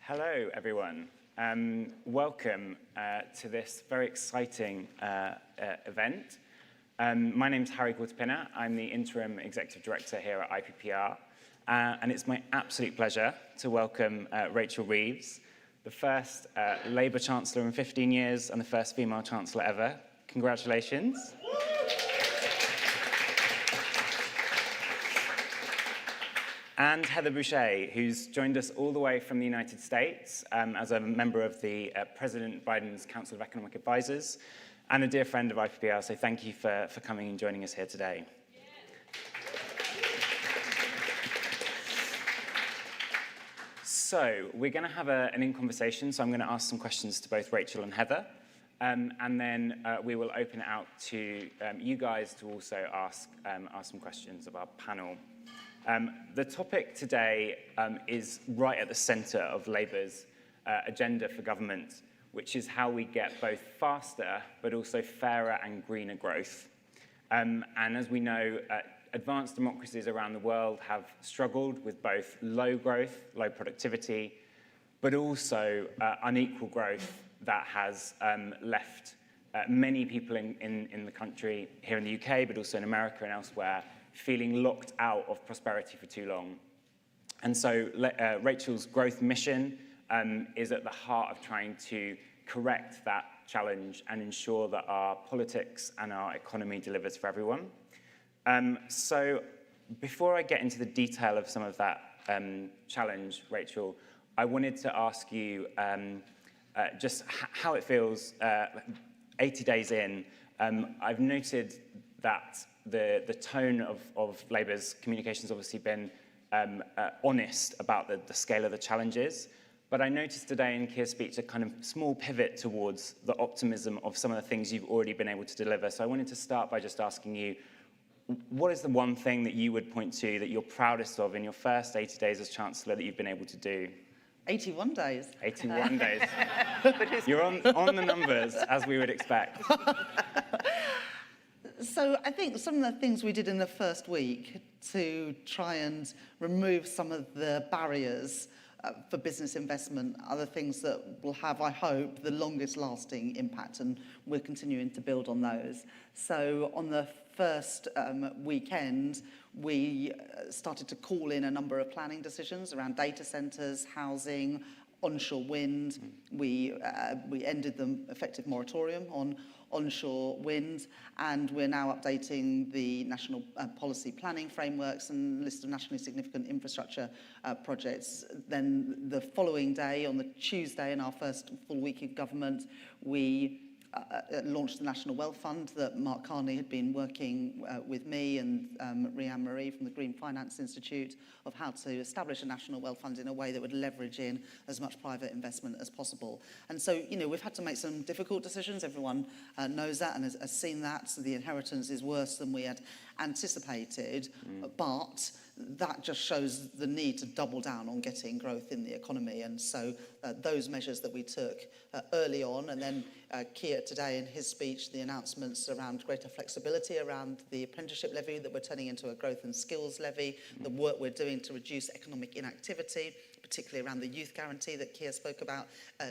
Hello, everyone. Welcome to this very exciting event. My name's Harry Quarterpinner. I'm the Interim Executive Director here at IPPR. And it's my absolute pleasure to welcome Rachel Reeves, the first Labour Chancellor in 15 years and the first female Chancellor ever. Congratulations. And Heather Boushey, who's joined us all the way from the United States as a member of the President Biden's Council of Economic Advisors and a dear friend of IPPR, so thank you for coming and joining us here today. So we're going to have an in-conversation, so I'm going to ask some questions to both Rachel and Heather, and then we will open it out to you guys to also ask some questions of our panel. The topic today is right at the centre of Labour's agenda for government, which is how we get both faster but also fairer and greener growth. And as we know, advanced democracies around the world have struggled with both low growth, low productivity, but also unequal growth that has left many people in the country, here in the UK, but also in America and elsewhere, feeling locked out of prosperity for too long. And so Rachel's growth mission is at the heart of trying to correct that challenge and ensure that our politics and our economy delivers for everyone. So before I get into the detail of some of that challenge, Rachel, I wanted to ask you just how it feels 80 days in. I've noted that the tone of Labour's communication has obviously been honest about the scale of the challenges. But I noticed today in Keir's speech a kind of small pivot towards the optimism of some of the things you've already been able to deliver. So I wanted to start by just asking you, what is the one thing that you would point to that you're proudest of in your first 80 days as Chancellor that you've been able to do? 81 days. 81 days. You're on the numbers, as we would expect. So I think some of the things we did in the first week to try and remove some of the barriers for business investment are the things that will have, I hope, the longest lasting impact, and we're continuing to build on those. So on the first weekend, we started to call in a number of planning decisions around data centres, housing, onshore wind. We ended the effective moratorium on onshore wind, and we're now updating the national policy planning frameworks and list of nationally significant infrastructure projects. Then the following day, on the Tuesday, in our first full week of government, we launched the National Wealth Fund that Mark Carney had been working with me and Rhianne Marie from the Green Finance Institute of how to establish a National Wealth Fund in a way that would leverage in as much private investment as possible. And so, we've had to make some difficult decisions. Everyone knows that and has seen that. So the inheritance is worse than we had anticipated, but that just shows the need to double down on getting growth in the economy. And so those measures that we took early on, and then Keir today in his speech, the announcements around greater flexibility around the apprenticeship levy that we're turning into a growth and skills levy, the work we're doing to reduce economic inactivity, particularly around the youth guarantee that Keir spoke about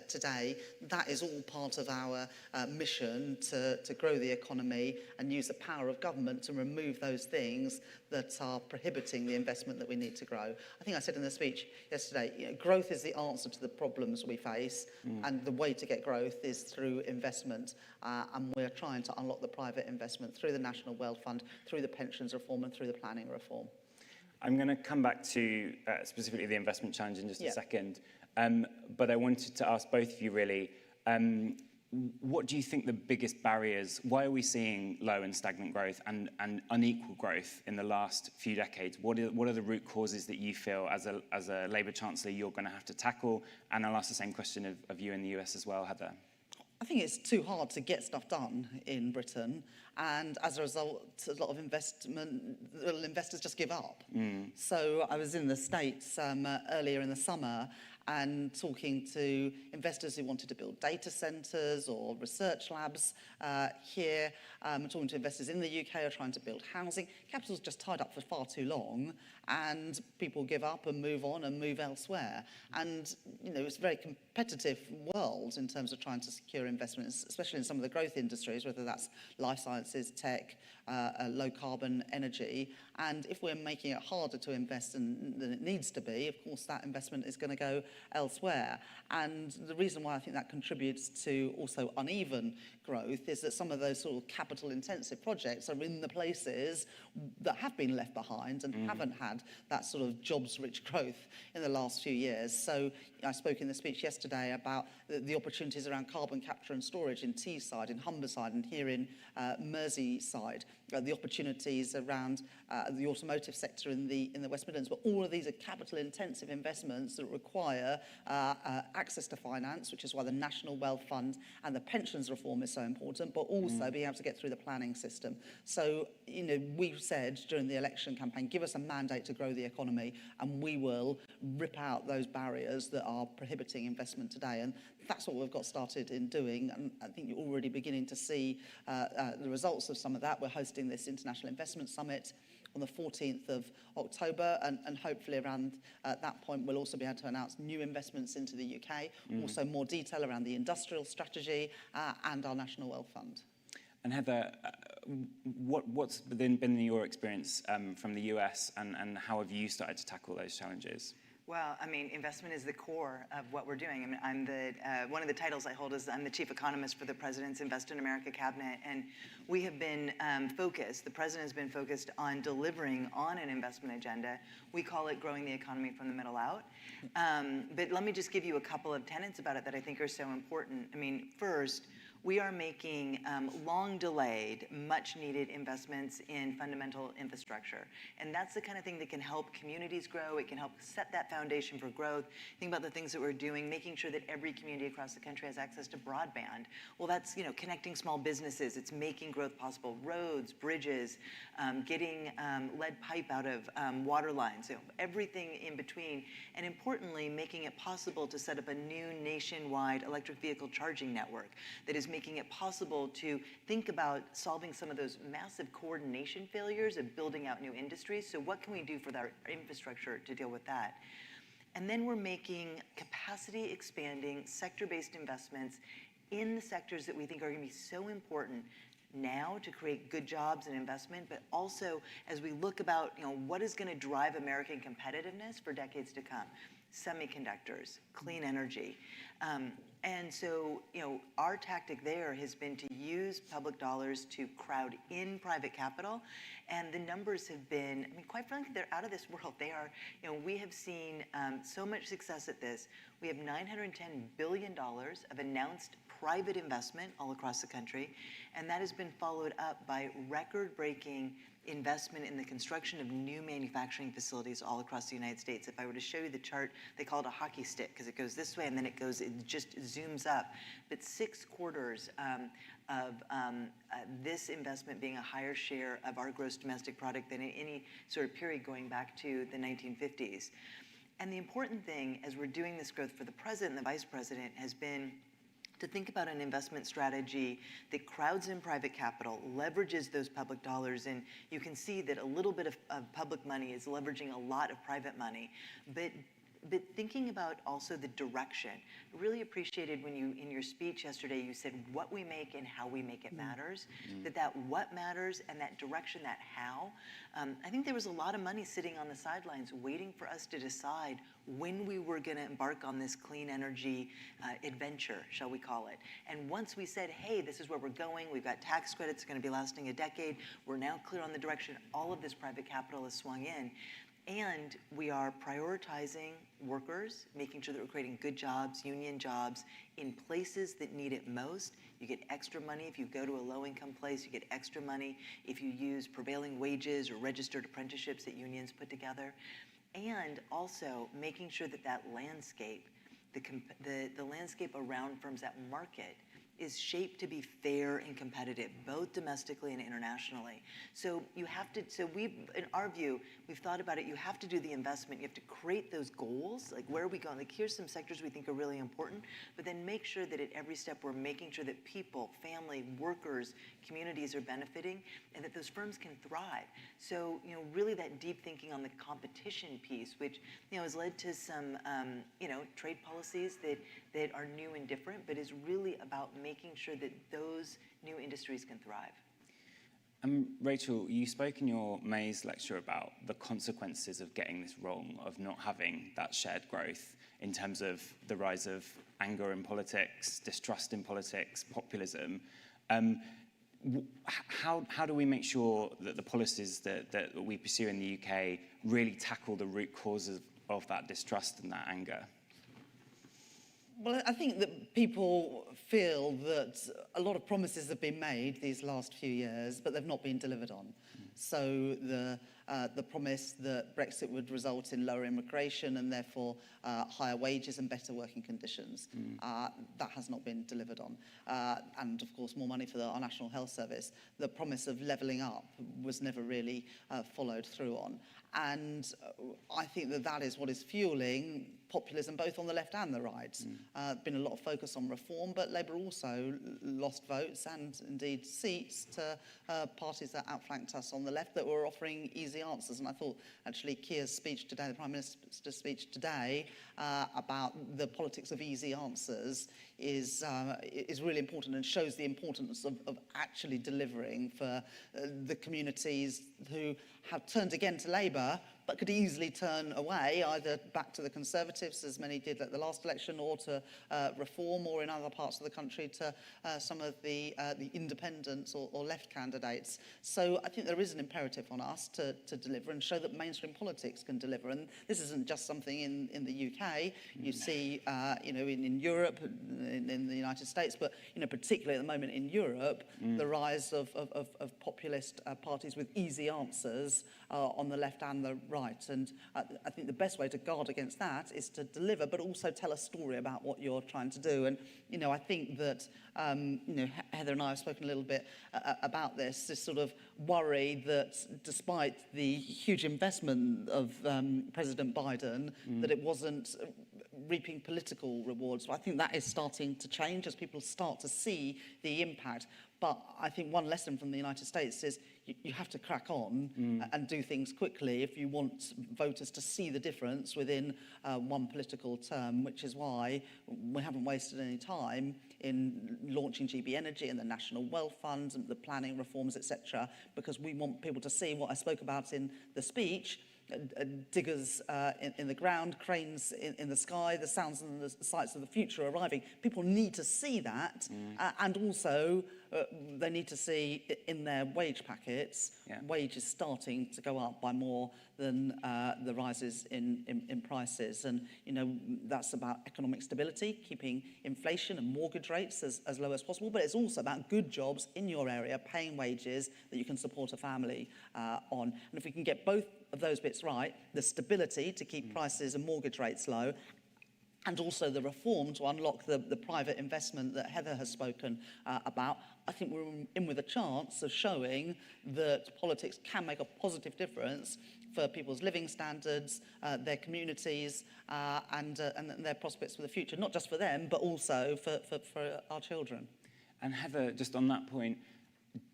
today. That is all part of our mission to grow the economy and use the power of government to remove those things that are prohibiting the investment that we need to grow. I think I said in the speech yesterday, growth is the answer to the problems we face, and the way to get growth is through investment, and we're trying to unlock the private investment through the National Wealth Fund, through the pensions reform and through the planning reform. I'm going to come back to specifically the investment challenge in just a second, but I wanted to ask both of you really, what do you think the biggest barriers, why are we seeing low and stagnant growth and unequal growth in the last few decades? What are the root causes that you feel as a Labour Chancellor you're going to have to tackle? And I'll ask the same question of you in the US as well, Heather. I think it's too hard to get stuff done in Britain, and as a result, a lot of investors just give up. So I was in the States earlier in the summer, and talking to investors who wanted to build data centres or research labs here, talking to investors in the UK who are trying to build housing. Capital's just tied up for far too long, and people give up and move on and move elsewhere. And, you know, it's a very competitive world in terms of trying to secure investments, especially in some of the growth industries, whether that's life sciences, tech, low carbon energy. And if we're making it harder to invest than it needs to be, of course, that investment is going to go elsewhere. And the reason why I think that contributes to also uneven growth is that some of those sort of capital intensive projects are in the places that have been left behind and haven't had that sort of jobs rich growth in the last few years. So I spoke in the speech yesterday about the opportunities around carbon capture and storage in Teesside, in Humberside, and here in Merseyside. The opportunities around the automotive sector in the West Midlands, but all of these are capital-intensive investments that require access to finance, which is why the National Wealth Fund and the pensions reform is so important, but also being able to get through the planning system. So, you know, we've said during the election campaign, give us a mandate to grow the economy, and we will rip out those barriers that are prohibiting investment today. And that's what we've got started in doing, and I think you're already beginning to see the results of some of that. We're hosting this International Investment Summit on the 14th of October, and hopefully around that point we'll also be able to announce new investments into the UK, also more detail around the industrial strategy and our National Wealth Fund. And Heather, what's been your experience from the US, and how have you started to tackle those challenges? Well, I mean, investment is the core of what we're doing. I mean, one of the titles I hold is I'm the chief economist for the President's Invest in America cabinet, and we have been focused, the President has been focused on delivering on an investment agenda. We call it growing the economy from the middle out. But let me just give you a couple of tenets about it that I think are so important. I mean, first, we are making long-delayed, much-needed investments in fundamental infrastructure. And that's the kind of thing that can help communities grow. It can help set that foundation for growth. Think about the things that we're doing, making sure that every community across the country has access to broadband. Well, that's, you know, connecting small businesses. It's making growth possible. Roads, bridges, getting lead pipe out of water lines, you know, everything in between. And importantly, making it possible to set up a new nationwide electric vehicle charging network that is making it possible to think about solving some of those massive coordination failures of building out new industries. So what can we do for our infrastructure to deal with that? And then we're making capacity expanding sector-based investments in the sectors that we think are going to be so important now to create good jobs and investment, but also as we look about, you know, what is going to drive American competitiveness for decades to come. Semiconductors, clean energy. And so, you know, our tactic there has been to use public dollars to crowd in private capital. And the numbers have been, I mean, quite frankly, they're out of this world. They are, you know, we have seen so much success at this. We have $910 billion of announced private investment all across the country. And that has been followed up by record-breaking investment in the construction of new manufacturing facilities all across the United States. If I were to show you the chart, they call it a hockey stick because it goes this way and then it just zooms up. But 6 quarters of this investment being a higher share of our gross domestic product than in any sort of period going back to the 1950s. And the important thing as we're doing this growth for the president and the vice president has been to think about an investment strategy that crowds in private capital, leverages those public dollars, and you can see that a little bit of public money is leveraging a lot of private money. But thinking about also the direction. I really appreciated when you, in your speech yesterday, you said what we make and how we make it matters, that what matters and that direction, that how. I think there was a lot of money sitting on the sidelines waiting for us to decide when we were going to embark on this clean energy adventure, shall we call it. And once we said, hey, this is where we're going, we've got tax credits going to be lasting a decade, we're now clear on the direction, all of this private capital is swung in. And we are prioritizing workers, making sure that we're creating good jobs, union jobs, in places that need it most. You get extra money if you go to a low-income place. You get extra money if you use prevailing wages or registered apprenticeships that unions put together. And also making sure that that landscape, the landscape around firms, that market, is shaped to be fair and competitive, both domestically and internationally. So you have to, in our view, we've thought about it, you have to do the investment, you have to create those goals, like where are we going? Like here's some sectors we think are really important, but then make sure that at every step we're making sure that people, family, workers, communities are benefiting and that those firms can thrive. So, really that deep thinking on the competition piece, which, has led to some, trade policies that are new and different, but is really about making sure that those new industries can thrive. Rachel, you spoke in your May's lecture about the consequences of getting this wrong, of not having that shared growth in terms of the rise of anger in politics, distrust in politics, populism. How do we make sure that the policies that we pursue in the UK really tackle the root causes of that distrust and that anger? Well, I think that people feel that a lot of promises have been made these last few years, but they've not been delivered on. So the promise that Brexit would result in lower immigration and therefore higher wages and better working conditions, that has not been delivered on. And of course, more money for our National Health Service. The promise of levelling up was never really followed through on. And I think that is what is fueling populism, both on the left and the right. Been a lot of focus on reform, but Labour also lost votes and indeed seats to parties that outflanked us on the left that were offering easy answers. And I thought actually Keir's speech today, the Prime Minister's speech today, about the politics of easy answers is really important and shows the importance of actually delivering for the communities who have turned again to Labour but could easily turn away, either back to the Conservatives, as many did at the last election, or to Reform, or in other parts of the country to some of the independents or left candidates. So I think there is an imperative on us to deliver and show that mainstream politics can deliver. And this isn't just something in the UK. You see, in Europe, in the United States, but particularly at the moment in Europe, the rise of populist parties with easy answers on the left and the right. And I think the best way to guard against that is to deliver, but also tell a story about what you're trying to do. And, I think that, Heather and I have spoken a little bit about this sort of worry that despite the huge investment of President Biden, that it wasn't reaping political rewards. So I think that is starting to change as people start to see the impact. But I think one lesson from the United States is you have to crack on and do things quickly if you want voters to see the difference within one political term, which is why we haven't wasted any time in launching GB Energy and the National Wealth Fund and the planning reforms, etc., because we want people to see what I spoke about in the speech. Diggers in the ground, cranes in the sky, the sounds and the sights of the future arriving. People need to see that, and also they need to see in their wage packets wages starting to go up by more than the rises in prices. And that's about economic stability, keeping inflation and mortgage rates as low as possible, but it's also about good jobs in your area, paying wages that you can support a family on. And if we can get both of those bits right, the stability to keep prices and mortgage rates low, and also the reform to unlock the private investment that Heather has spoken about, I think we're in with a chance of showing that politics can make a positive difference for people's living standards, their communities, and their prospects for the future, not just for them, but also for our children. And Heather, just on that point,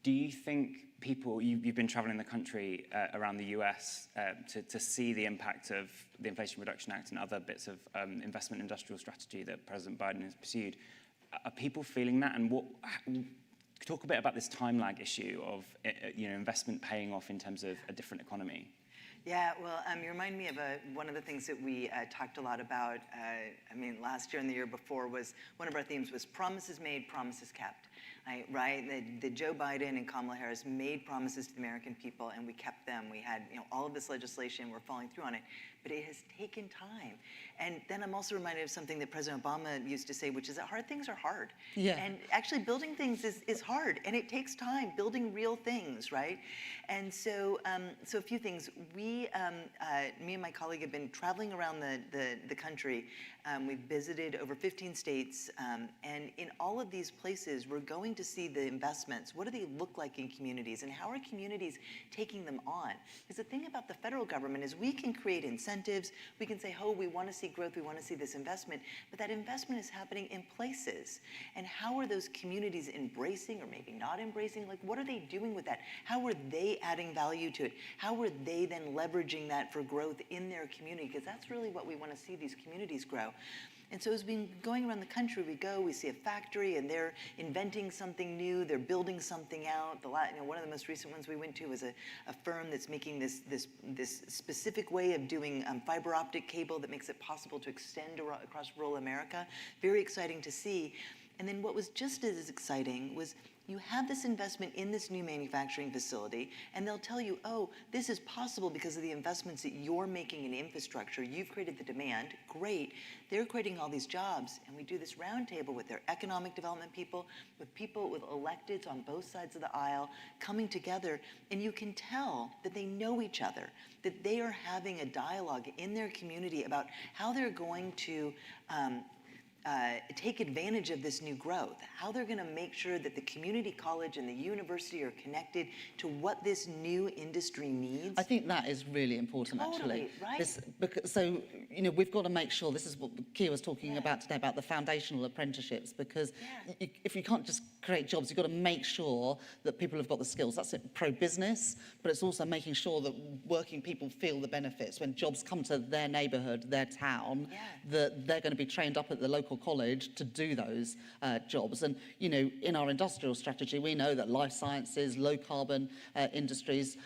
do you think people, you've been traveling the country around the US to see the impact of the Inflation Reduction Act and other bits of investment industrial strategy that President Biden has pursued? Are people feeling that? And talk a bit about this time lag issue of investment paying off in terms of a different economy. Yeah, well, you remind me of one of the things that we talked a lot about, last year and the year before was, one of our themes was promises made, promises kept. right? The Joe Biden and Kamala Harris made promises to the American people, and we kept them. We had, all of this legislation, we're following through on it, but it has taken time. And then I'm also reminded of something that President Obama used to say, which is that hard things are hard. Yeah. And actually building things is hard, and it takes time, building real things, right? And so, so a few things. Me and my colleague have been traveling around the country. We've visited over 15 states, and in all of these places, we're going to see the investments. What do they look like in communities, and how are communities taking them on? Because the thing about the federal government is we can create incentives. We can say, oh, we want to see growth, we want to see this investment, but that investment is happening in places. And how are those communities embracing or maybe not embracing? Like, what are they doing with that? How are they adding value to it? How are they then leveraging that for growth in their community? Because that's really what we want to see these communities grow. And so as we've been going around the country, we see a factory, and they're inventing something new, they're building something out. One of the most recent ones we went to was a firm that's making this specific way of doing fiber optic cable that makes it possible to extend across rural America. Very exciting to see. And then what was just as exciting was you have this investment in this new manufacturing facility, and they'll tell you, oh, this is possible because of the investments that you're making in infrastructure. You've created the demand. Great. They're creating all these jobs. And we do this roundtable with their economic development people, with electeds on both sides of the aisle coming together. And you can tell that they know each other, that they are having a dialogue in their community about how they're going to take advantage of this new growth, how they're going to make sure that the community college and the university are connected to what this new industry needs. I think that is really important, Totally, actually. So, we've got to make sure, this is what Kia was talking about today, about the foundational apprenticeships, because if you can't just create jobs, you've got to make sure that people have got the skills. That's pro-business, but it's also making sure that working people feel the benefits. When jobs come to their neighbourhood, their town, that they're going to be trained up at the local college to do those jobs. And, in our industrial strategy, we know that life sciences, low carbon industries,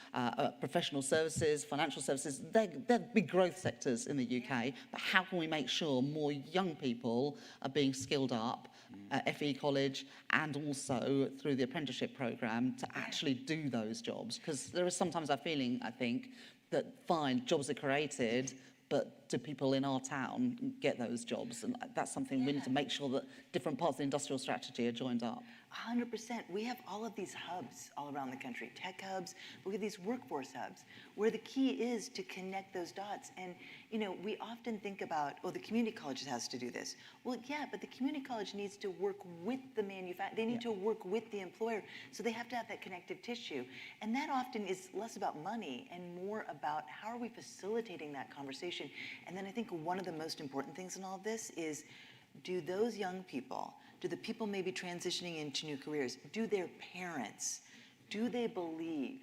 professional services, financial services, they're big growth sectors in the UK. But how can we make sure more young people are being skilled up at FE College and also through the apprenticeship programme to actually do those jobs? Because there is sometimes a feeling, I think, that fine, jobs are created, but do people in our town get those jobs? And that's something we need to make sure that different parts of the industrial strategy are joined up. 100%. We have all of these hubs all around the country, tech hubs, we have these workforce hubs, where the key is to connect those dots. And, we often think about, oh, the community college has to do this. Well, yeah, but the community college needs to work with the they need to work with the employer, so they have to have that connective tissue. And that often is less about money and more about how are we facilitating that conversation. And then I think one of the most important things in all of this is, do those young people, do the people maybe transitioning into new careers, do their parents, do they believe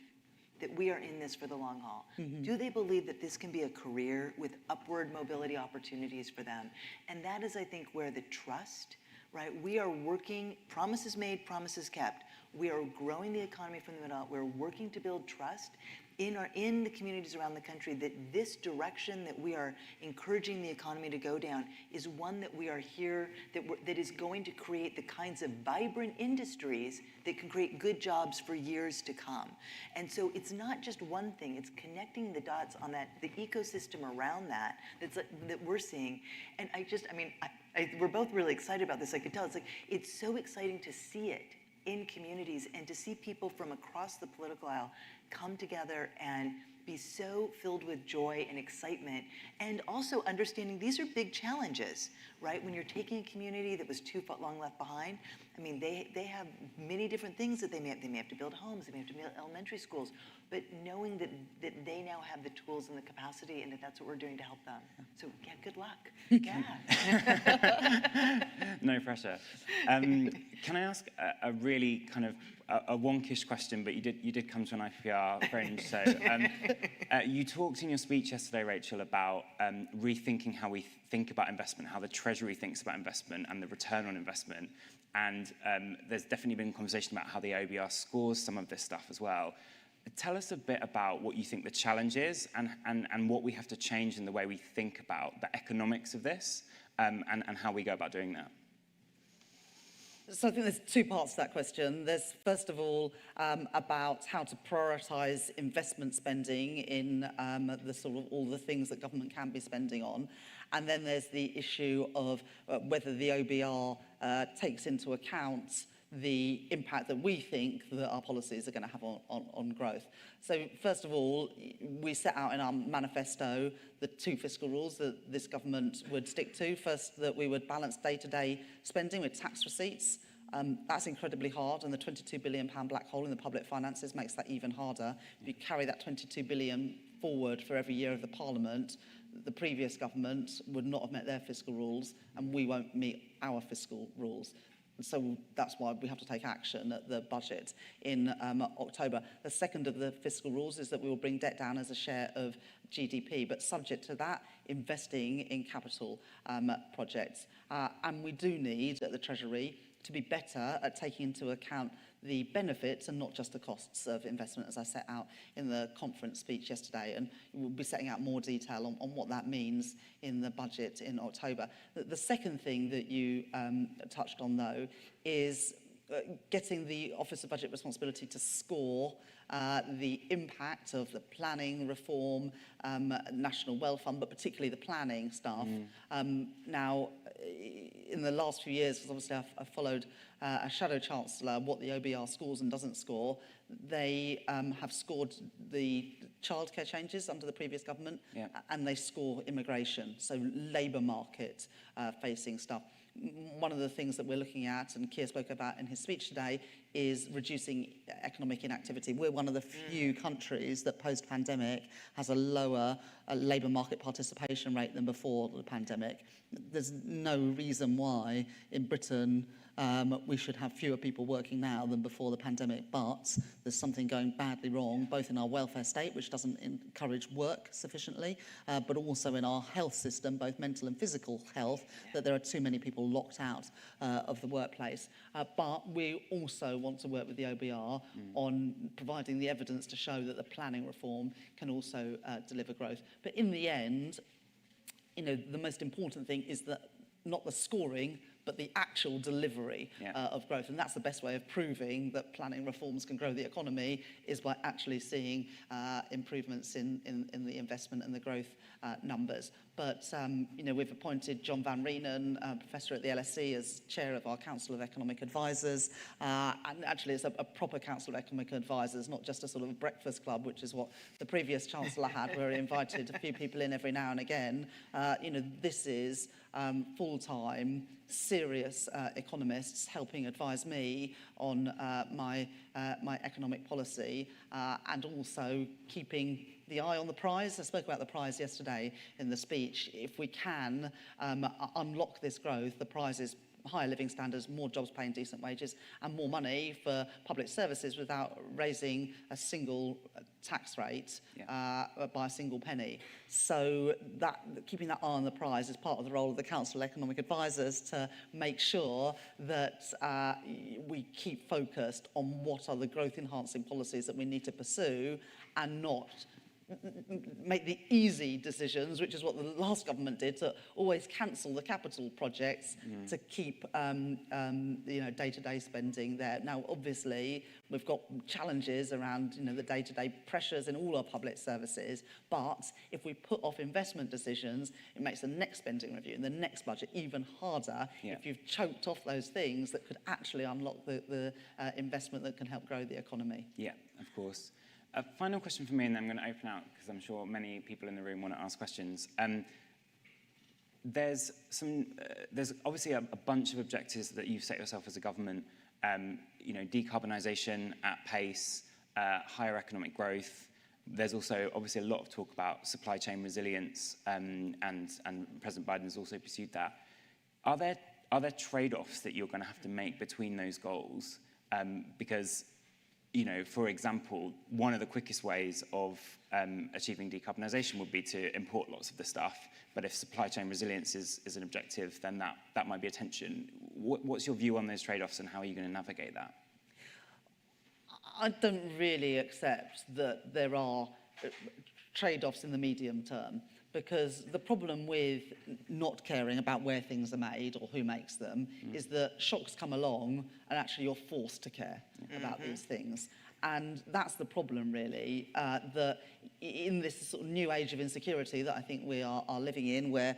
that we are in this for the long haul? Do they believe that this can be a career with upward mobility opportunities for them? And that is, I think, where the trust, right? We are working, promises made, promises kept. We are growing the economy from the middle out. We're working to build trust in the communities around the country, that this direction that we are encouraging the economy to go down is one that we are here, that is going to create the kinds of vibrant industries that can create good jobs for years to come. And so it's not just one thing, it's connecting the dots on the ecosystem around that we're seeing. And we're both really excited about this. I could tell it's so exciting to see it in communities and to see people from across the political aisle come together and be so filled with joy and excitement, and also understanding these are big challenges, right? When you're taking a community that was too long left behind, they have many different things that they may have to build homes, they may have to build elementary schools, but knowing that they now have the tools and the capacity, and that's what we're doing to help them. So yeah, good luck. No pressure. Can I ask a really kind of a wonkish question, but you did come to an IPR fringe. So you talked in your speech yesterday, Rachel, about rethinking how we think about investment, how the Treasury thinks about investment and the return on investment. And there's definitely been conversation about how the OBR scores some of this stuff as well. Tell us a bit about what you think the challenge is and what we have to change in the way we think about the economics of this and how we go about doing that. So I think there's two parts to that question. There's, first of all, about how to prioritise investment spending in the sort of all the things that government can be spending on. And then there's the issue of whether the OBR takes into account the impact that we think that our policies are going to have on growth. So first of all, we set out in our manifesto the two fiscal rules that this government would stick to. First, that we would balance day-to-day spending with tax receipts. That's incredibly hard, and the £22 billion black hole in the public finances makes that even harder. If you carry that £22 billion forward for every year of the Parliament, the previous government would not have met their fiscal rules, and we won't meet our fiscal rules. And so that's why we have to take action at the budget in October. The second of the fiscal rules is that we will bring debt down as a share of GDP, but subject to that, investing in capital projects. And we do need, at the Treasury, to be better at taking into account the benefits and not just the costs of investment, as I set out in the conference speech yesterday. And we'll be setting out more detail on what that means in the budget in October. The second thing that you touched on, though, is getting the Office of Budget Responsibility to score the impact of the planning reform, National Wealth Fund, but particularly the planning stuff. Now, in the last few years, because obviously I've followed a Shadow Chancellor, what the OBR scores and doesn't score, they have scored the childcare changes under the previous government, and they score immigration, so labour market facing stuff. One of the things that we're looking at, and Keir spoke about in his speech today, is reducing economic inactivity. We're one of the few countries that post-pandemic has a lower labour market participation rate than before the pandemic. There's no reason why in Britain we should have fewer people working now than before the pandemic, but there's something going badly wrong, both in our welfare state, which doesn't encourage work sufficiently, but also in our health system, both mental and physical health, that there are too many people locked out of the workplace. But we also want to work with the OBR on providing the evidence to show that the planning reform can also deliver growth. But in the end, the most important thing is that not the scoring, but the actual delivery of growth. And that's the best way of proving that planning reforms can grow the economy, is by actually seeing improvements in the investment and the growth numbers. But, we've appointed John Van Reenen, Professor at the LSE, as Chair of our Council of Economic Advisors. And actually, it's a proper Council of Economic Advisors, not just a sort of breakfast club, which is what the previous Chancellor had, where he invited a few people in every now and again. This is full-time, serious economists helping advise me on my economic policy, and also keeping the eye on the prize. I spoke about the prize yesterday in the speech. If we can unlock this growth, the prize is higher living standards, more jobs paying decent wages, and more money for public services without raising a single tax rate by a single penny. So keeping that eye on the prize is part of the role of the Council of Economic Advisors, to make sure that we keep focused on what are the growth-enhancing policies that we need to pursue, and not make the easy decisions, which is what the last government did, to always cancel the capital projects to keep day-to-day spending there. Now, obviously, we've got challenges around the day-to-day pressures in all our public services, but if we put off investment decisions, it makes the next spending review and the next budget even harder if you've choked off those things that could actually unlock the investment that can help grow the economy. Yeah, of course. A final question for me, and then I'm going to open out, because I'm sure many people in the room want to ask questions. There's obviously a bunch of objectives that you've set yourself as a government. Decarbonisation at pace, higher economic growth. There's also obviously a lot of talk about supply chain resilience, and President Biden has also pursued that. Are there trade-offs that you're going to have to make between those goals? Because for example, one of the quickest ways of achieving decarbonisation would be to import lots of the stuff. But if supply chain resilience is an objective, then that might be a tension. What's your view on those trade-offs, and how are you going to navigate that? I don't really accept that there are trade-offs in the medium term, because the problem with not caring about where things are made or who makes them is that shocks come along and actually you're forced to care about these things. And that's the problem, really, that in this sort of new age of insecurity that I think we are living in, where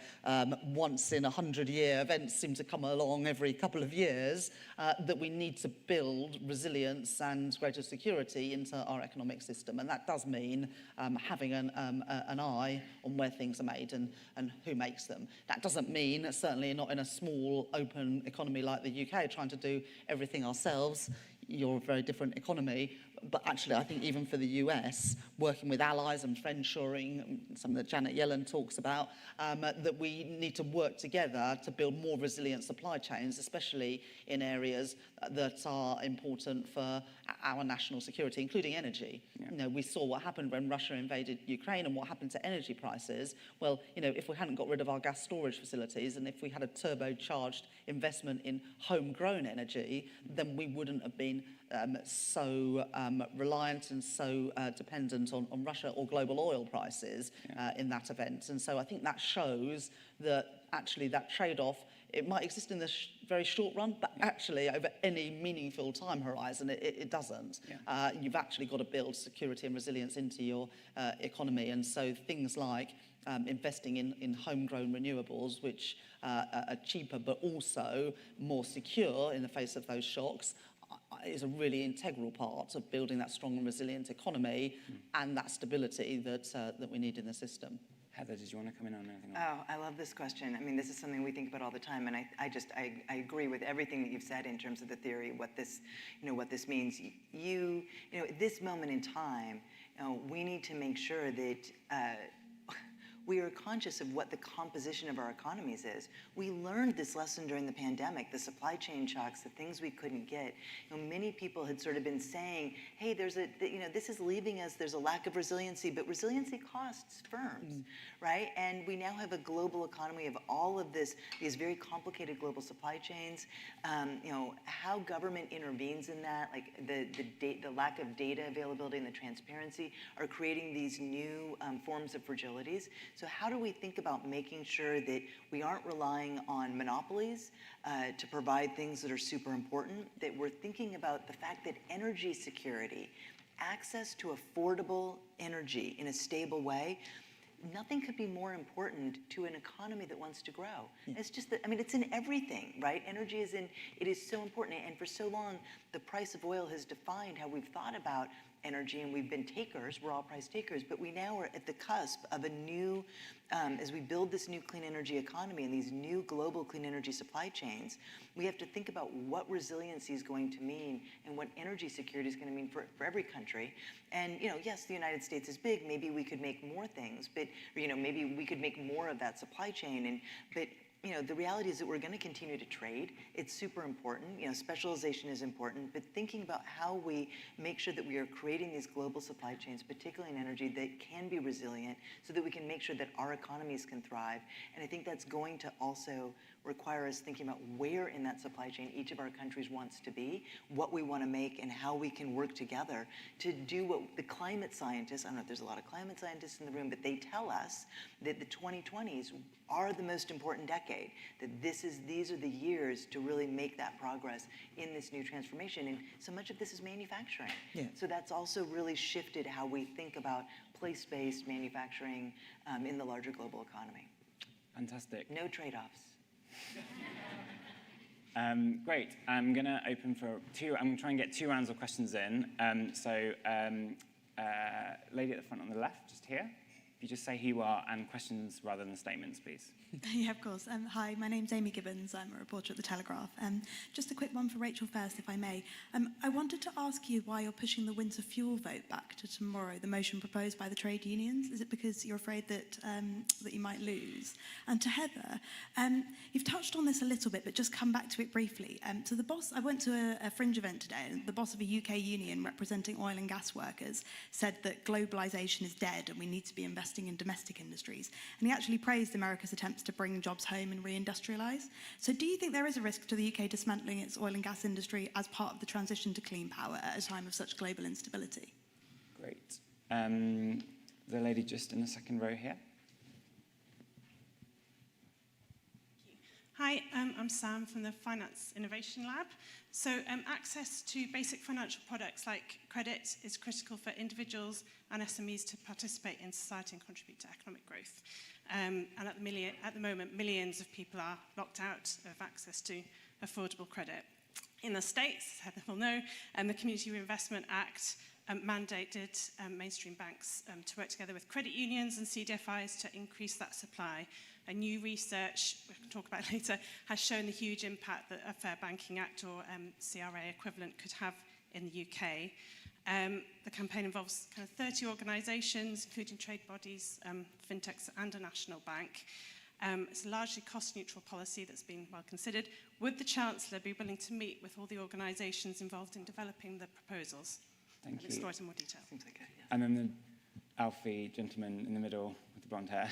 once in 100-year events seem to come along every couple of years, that we need to build resilience and greater security into our economic system. And that does mean having an eye on where things are made and who makes them. That doesn't mean, certainly not in a small, open economy like the UK, trying to do everything ourselves. You're a very different economy, but actually I think even for the US, working with allies and friendshoring, something that Janet Yellen talks about, that we need to work together to build more resilient supply chains, especially in areas that are important for our national security, including energy. Yeah. You know, we saw what happened when Russia invaded Ukraine and what happened to energy prices. Well, you know, if we hadn't got rid of our gas storage facilities and if we had a turbocharged investment in homegrown energy, then we wouldn't have been so reliant and so dependent on Russia or global oil prices in that event. And so I think that shows that actually that trade-off, it might exist in the very short run, but actually over any meaningful time horizon, it doesn't. Yeah. You've actually got to build security and resilience into your economy. And so things like investing in homegrown renewables, which are cheaper but also more secure in the face of those shocks, is a really integral part of building that strong and resilient economy and that stability that we need in the system. Heather, did you want to come in on anything else? Oh, I love this question. I mean, this is something we think about all the time, and I agree with everything that you've said in terms of the theory, what this means. You know, at this moment in time, we need to make sure that we are conscious of what the composition of our economies is. We learned this lesson during the pandemic, the supply chain shocks, the things we couldn't get. You know, many people had sort of been saying, hey, this is leaving us, there's a lack of resiliency, but resiliency costs firms, right? And we now have a global economy of all of these very complicated global supply chains. You know, how government intervenes in that, like the lack of data availability and the transparency are creating these new forms of fragilities. So how do we think about making sure that we aren't relying on monopolies to provide things that are super important, that we're thinking about the fact that energy security, access to affordable energy in a stable way, nothing could be more important to an economy that wants to grow. Yeah. It's just that, I mean, it's in everything, right? Energy it is so important. And for so long, the price of oil has defined how we've thought about energy, and we've been takers, we're all price takers, but we now are at the cusp of a new, as we build this new clean energy economy and these new global clean energy supply chains, we have to think about what resiliency is going to mean and what energy security is going to mean for every country. And, you know, yes, the United States is big, maybe we could make more things, but, you know, maybe we could make more of that supply chain, but you know, the reality is that we're going to continue to trade. It's super important. You know, specialization is important, but thinking about how we make sure that we are creating these global supply chains, particularly in energy, that can be resilient so that we can make sure that our economies can thrive. And I think that's going to also require us thinking about where in that supply chain each of our countries wants to be, what we want to make, and how we can work together to do what the climate scientists, I don't know if there's a lot of climate scientists in the room, but they tell us that the 2020s are the most important decade, that these are the years to really make that progress in this new transformation. And so much of this is manufacturing. Yeah. So that's also really shifted how we think about place-based manufacturing in the larger global economy. Fantastic. No trade-offs. Great. I'm going to open for I'm going to try and get 2 rounds of questions in. Lady at the front on the left, just here. If you just say who you are and questions rather than statements, please. Yeah, of course. Hi, my name's Amy Gibbons. I'm a reporter at The Telegraph. Just a quick one for Rachel first, if I may. I wanted to ask you why you're pushing the winter fuel vote back to tomorrow, the motion proposed by the trade unions. Is it because you're afraid that that you might lose? And to Heather, you've touched on this a little bit, but just come back to it briefly. So the boss, I went to a fringe event today, and the boss of a UK union representing oil and gas workers said that globalisation is dead and we need to be investing in domestic industries. And he actually praised America's attempts to bring jobs home and reindustrialise. So do you think there is a risk to the UK dismantling its oil and gas industry as part of the transition to clean power at a time of such global instability? Great. The lady just in the second row here. Hi, I'm Sam from the Finance Innovation Lab. So access to basic financial products like credit is critical for individuals and SMEs to participate in society and contribute to economic growth. And at the moment, millions of people are locked out of access to affordable credit. In the States, as Heather will know, the Community Reinvestment Act mandated mainstream banks to work together with credit unions and CDFIs to increase that supply. And new research, we can talk about later, has shown the huge impact that a Fair Banking Act or CRA equivalent could have in the UK. The campaign involves kind of 30 organisations, including trade bodies, fintechs and a national bank. It's a largely cost-neutral policy that's been well considered. Would the Chancellor be willing to meet with all the organisations involved in developing the proposals? Thank you. Explore it in more detail. Seems okay, yeah. And then the Alfie gentleman in the middle with the blonde hair.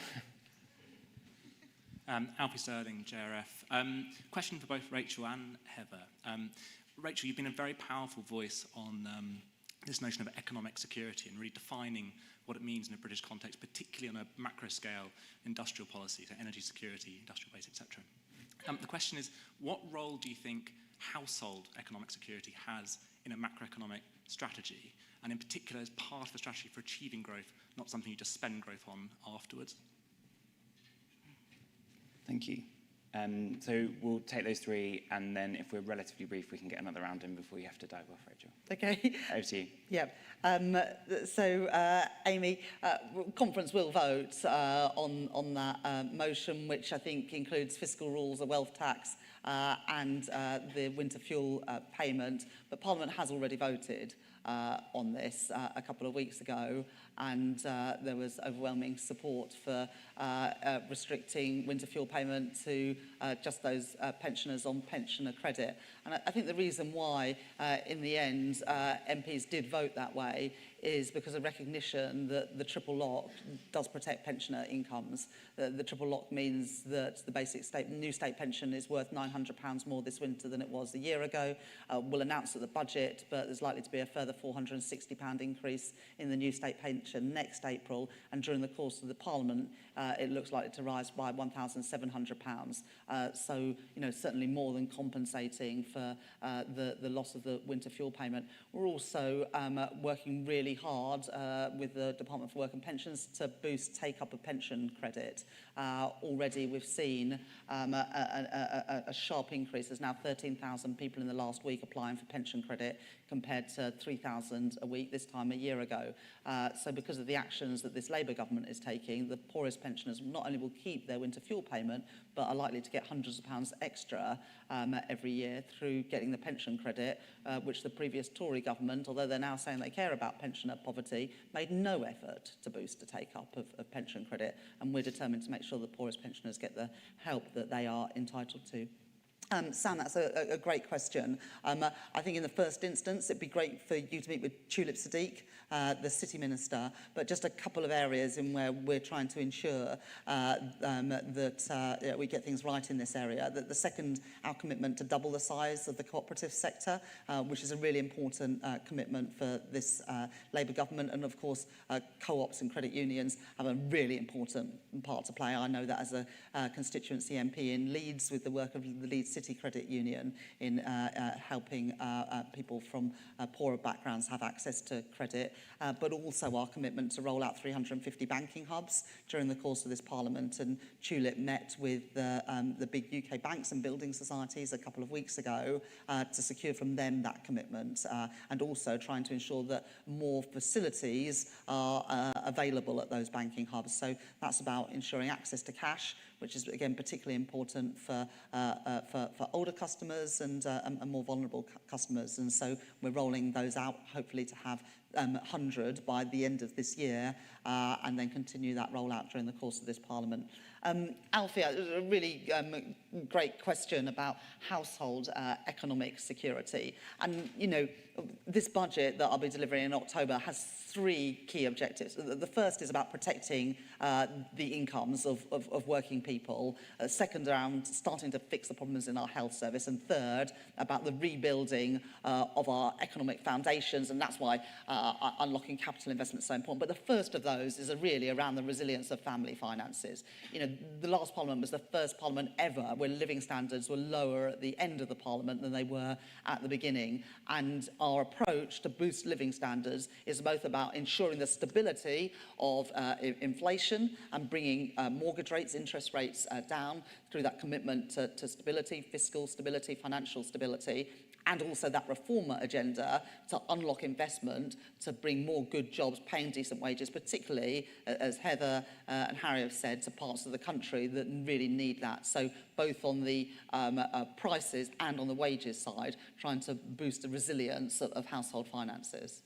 Alfie Sterling, JRF. Question for both Rachel and Heather. Rachel, you've been a very powerful voice on this notion of economic security and really defining what it means in a British context, particularly on a macro scale, industrial policy, so energy security, industrial base, etc. The question is, what role do you think household economic security has in a macroeconomic strategy, and in particular as part of the strategy for achieving growth, not something you just spend growth on afterwards? Thank you. So we'll take those three, and then if we're relatively brief, we can get another round in before you have to dive off, Rachel. Okay. Over to you. Yeah. Amy, conference will vote on that motion, which I think includes fiscal rules, a wealth tax, and the winter fuel payment. But Parliament has already voted on this a couple of weeks ago, and there was overwhelming support for restricting winter fuel payment to just those pensioners on pensioner credit. And I think the reason why, in the end, MPs did vote that way is because of recognition that the triple lock does protect pensioner incomes. The triple lock means that the basic new state pension is worth £900 more this winter than it was a year ago. We'll announce at the budget, but there's likely to be a further £460 increase in the new state pension next April, and during the course of the Parliament, it looks likely to rise by £1,700. So, you know, certainly more than compensating for the loss of the winter fuel payment. We're also working really hard with the Department for Work and Pensions to boost take-up of pension credit. Already we've seen a sharp increase. There's now 13,000 people in the last week applying for pension credit compared to 3,000 a week this time a year ago. So because of the actions that this Labour government is taking, the poorest pensioners not only will keep their winter fuel payment, but are likely to get hundreds of pounds extra every year through getting the pension credit, which the previous Tory government, although they're now saying they care about pensioner poverty, made no effort to boost the take-up of pension credit. And we're determined to make sure the poorest pensioners get the help that they are entitled to. Sam, that's a great question. I think in the first instance, it'd be great for you to meet with Tulip Siddiq, the City Minister, but just a couple of areas in where we're trying to ensure that we get things right in this area. The second, our commitment to double the size of the cooperative sector, which is a really important commitment for this Labour government. And of course, co-ops and credit unions have a really important part to play. I know that as a constituency MP in Leeds with the work of the Leeds City Credit Union in helping people from poorer backgrounds have access to credit, but also our commitment to roll out 350 banking hubs during the course of this Parliament. And Tulip met with the big UK banks and building societies a couple of weeks ago to secure from them that commitment, and also trying to ensure that more facilities are available at those banking hubs. So that's about ensuring access to cash, which is, again, particularly important for older customers and more vulnerable customers. And so we're rolling those out, hopefully to have 100 by the end of this year, and then continue that rollout during the course of this Parliament. Alfie, it was a really great question about household economic security. And, you know, this budget that I'll be delivering in October has three key objectives. The first is about protecting the incomes of working people. Second, around starting to fix the problems in our health service. And third, about the rebuilding of our economic foundations. And that's why unlocking capital investment is so important. But the first of those is really around the resilience of family finances. You know, the last Parliament was the first Parliament ever where living standards were lower at the end of the Parliament than they were at the beginning. And our approach to boost living standards is both about ensuring the stability of inflation and bringing mortgage rates, interest rates down through that commitment to stability, fiscal stability, financial stability, and also that reformer agenda to unlock investment, to bring more good jobs, paying decent wages, particularly, as Heather and Harry have said, to parts of the country that really need that. So both on the prices and on the wages side, trying to boost the resilience of household finances.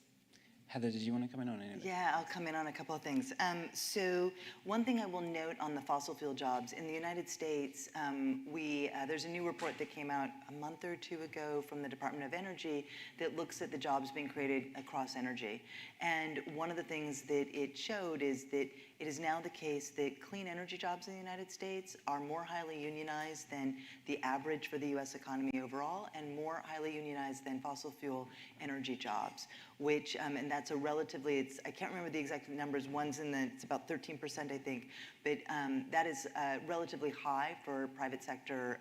Heather, did you want to come in on anything? Yeah, I'll come in on a couple of things. So one thing I will note on the fossil fuel jobs, in the United States, there's a new report that came out a month or two ago from the Department of Energy that looks at the jobs being created across energy. And one of the things that it showed is that it is now the case that clean energy jobs in the United States are more highly unionized than the average for the US economy overall, and more highly unionized than fossil fuel energy jobs, which, and that's a relatively, I can't remember the exact numbers, it's about 13%, I think, but that is relatively high for private sector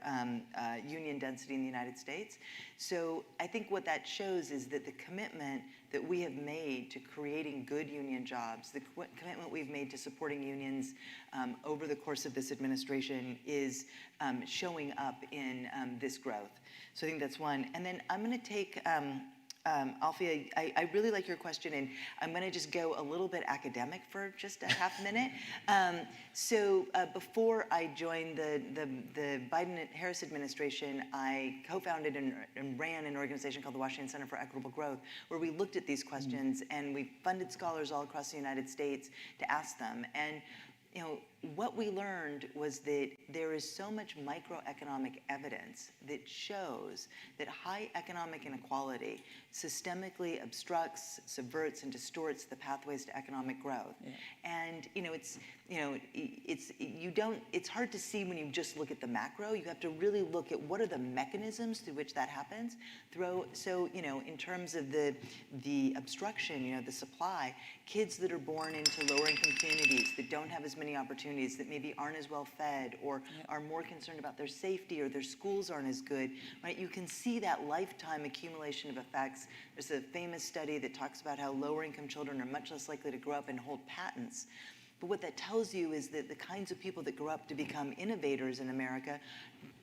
union density in the United States. So I think what that shows is that the commitment that we have made to creating good union jobs, the commitment we've made to supporting unions over the course of this administration is showing up in this growth. So I think that's one. And then I'm going to take, Alfie, I really like your question, and I'm going to just go a little bit academic for just a half minute. Before I joined the Biden-Harris administration, I co-founded and ran an organization called the Washington Center for Equitable Growth, where we looked at these questions, and we funded scholars all across the United States to ask them. And you know, what we learned was that there is so much microeconomic evidence that shows that high economic inequality systemically obstructs, subverts, and distorts the pathways to economic growth. Yeah. And it's hard to see when you just look at the macro. You have to really look at what are the mechanisms through which that happens. So in terms of the obstruction, the supply, kids that are born into lower income communities that don't have as many opportunities, that maybe aren't as well fed, or are more concerned about their safety, or their schools aren't as good, right? You can see that lifetime accumulation of effects. There's a famous study that talks about how lower income children are much less likely to grow up and hold patents. But what that tells you is that the kinds of people that grow up to become innovators in America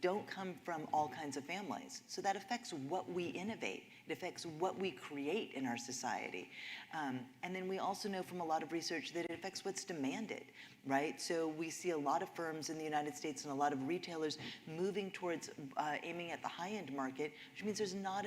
don't come from all kinds of families. So that affects what we innovate. It affects what we create in our society. And then we also know from a lot of research that it affects what's demanded, right? So we see a lot of firms in the United States and a lot of retailers moving towards aiming at the high-end market, which means there's not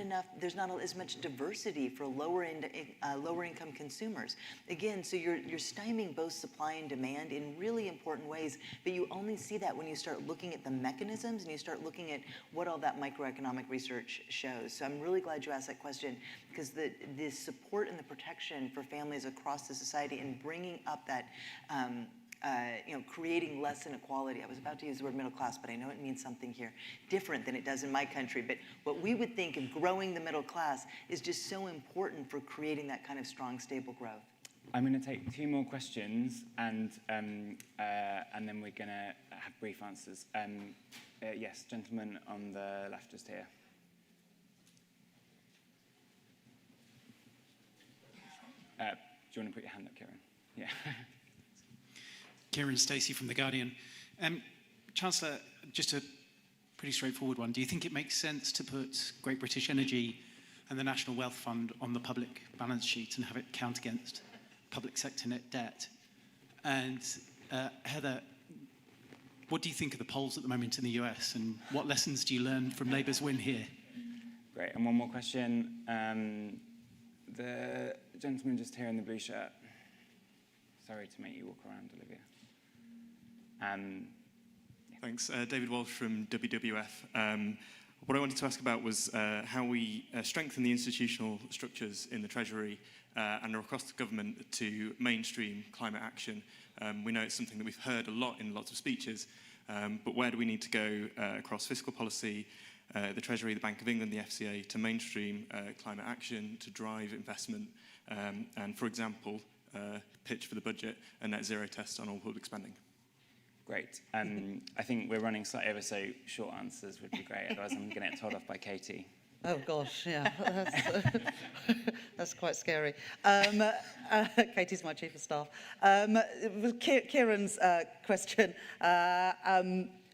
as much diversity for lower income consumers. Again, so you're stymieing both supply and demand in really important ways, but you only see that when you start looking at the mechanisms and you start looking at what all that microeconomic research shows. So I'm really glad you asked that question, because the support and the protection for families across the society and bringing up that creating less inequality. I was about to use the word middle class, but I know it means something here different than it does in my country. But what we would think of growing the middle class is just so important for creating that kind of strong, stable growth. I'm going to take 2 more questions, and then we're going to have brief answers. Yes, gentleman on the left just here. Do you want to put your hand up, Kieran? Yeah. Kieran Stacey from The Guardian. Chancellor, just a pretty straightforward one. Do you think it makes sense to put Great British Energy and the National Wealth Fund on the public balance sheet and have it count against public sector net debt? And Heather, what do you think of the polls at the moment in the US, and what lessons do you learn from Labour's win here? Great, and one more question. The gentleman just here in the blue shirt. Sorry to make you walk around, Olivia. Yeah. Thanks. David Walsh from WWF. What I wanted to ask about was how we strengthen the institutional structures in the Treasury and across the government to mainstream climate action. We know it's something that we've heard a lot in lots of speeches, but where do we need to go across fiscal policy, the Treasury, the Bank of England, the FCA, to mainstream climate action, to drive investment and, for example, pitch for the budget a net zero test on all public spending? Great. I think we're running slightly over, so short answers would be great. Otherwise, I'm going to get told off by Katie. Oh gosh, yeah, that's quite scary. Katie's my chief of staff. Kieran's question.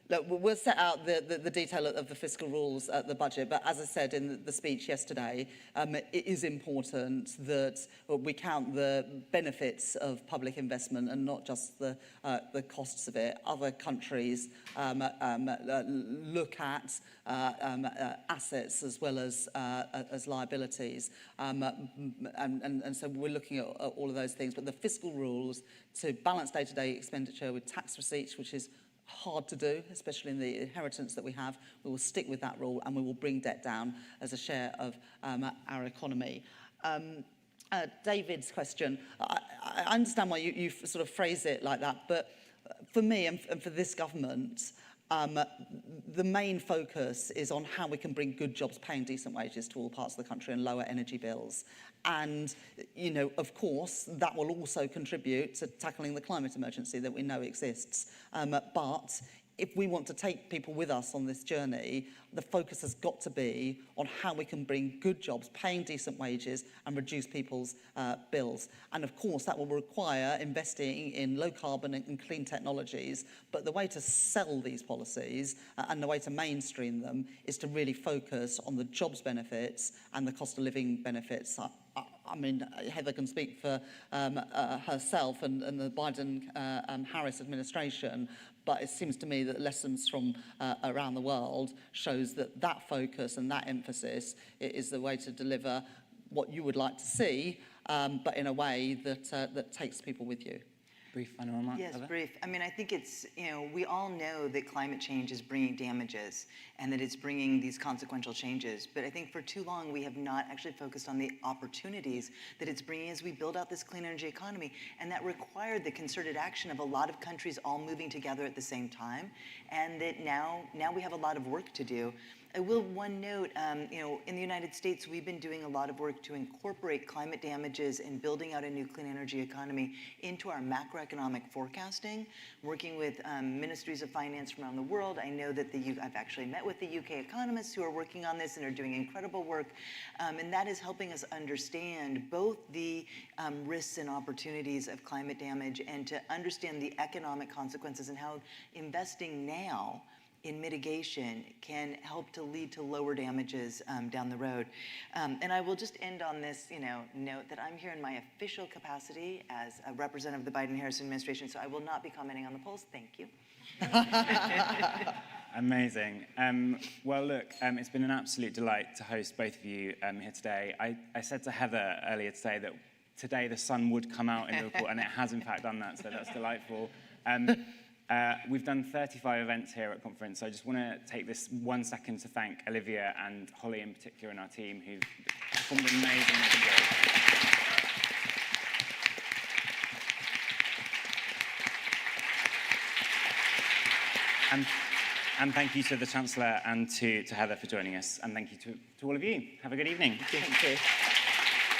Look, we'll set out the detail of the fiscal rules at the budget, but as I said in the speech yesterday, it is important that we count the benefits of public investment and not just the costs of it. Other countries look at assets as well as liabilities, and so we're looking at all of those things. But the fiscal rules to balance day-to-day expenditure with tax receipts, which is hard to do, especially in the inheritance that we have. We will stick with that rule and we will bring debt down as a share of our economy. David's question, I understand why you sort of phrase it like that, but for me and for this government, the main focus is on how we can bring good jobs paying decent wages to all parts of the country and lower energy bills. And, you know, of course, that will also contribute to tackling the climate emergency that we know exists. But if we want to take people with us on this journey, the focus has got to be on how we can bring good jobs, paying decent wages, and reduce people's bills. And of course, that will require investing in low carbon and clean technologies. But the way to sell these policies and the way to mainstream them is to really focus on the jobs benefits and the cost of living benefits. I mean, Heather can speak for herself and the Biden-Harris administration, but it seems to me that lessons from around the world shows that that focus and that emphasis is the way to deliver what you would like to see, but in a way that takes people with you. Brief final remark, Yes, Heather? brief. I mean, I think it's, you know, we all know that climate change is bringing damages and that it's bringing these consequential changes. But I think for too long, we have not actually focused on the opportunities that it's bringing as we build out this clean energy economy. And that required the concerted action of a lot of countries all moving together at the same time. And that now we have a lot of work to do. I will one note, you know, in the United States, we've been doing a lot of work to incorporate climate damages and building out a new clean energy economy into our macroeconomic forecasting, working with ministries of finance from around the world. I know that I've actually met with the UK economists who are working on this and are doing incredible work. And that is helping us understand both the risks and opportunities of climate damage and to understand the economic consequences and how investing now in mitigation can help to lead to lower damages down the road. And I will just end on this, you know, note that I'm here in my official capacity as a representative of the Biden-Harris administration, so I will not be commenting on the polls. Thank you. Amazing. Well, look, it's been an absolute delight to host both of you here today. I said to Heather earlier today that today the sun would come out in Liverpool, and it has in fact done that, so that's delightful. We've done 35 events here at conference, so I just want to take this 1 second to thank Olivia and Holly in particular and our team who've performed amazing videos. And thank you to the Chancellor and to Heather for joining us, and thank you to all of you. Have a good evening. Thank you.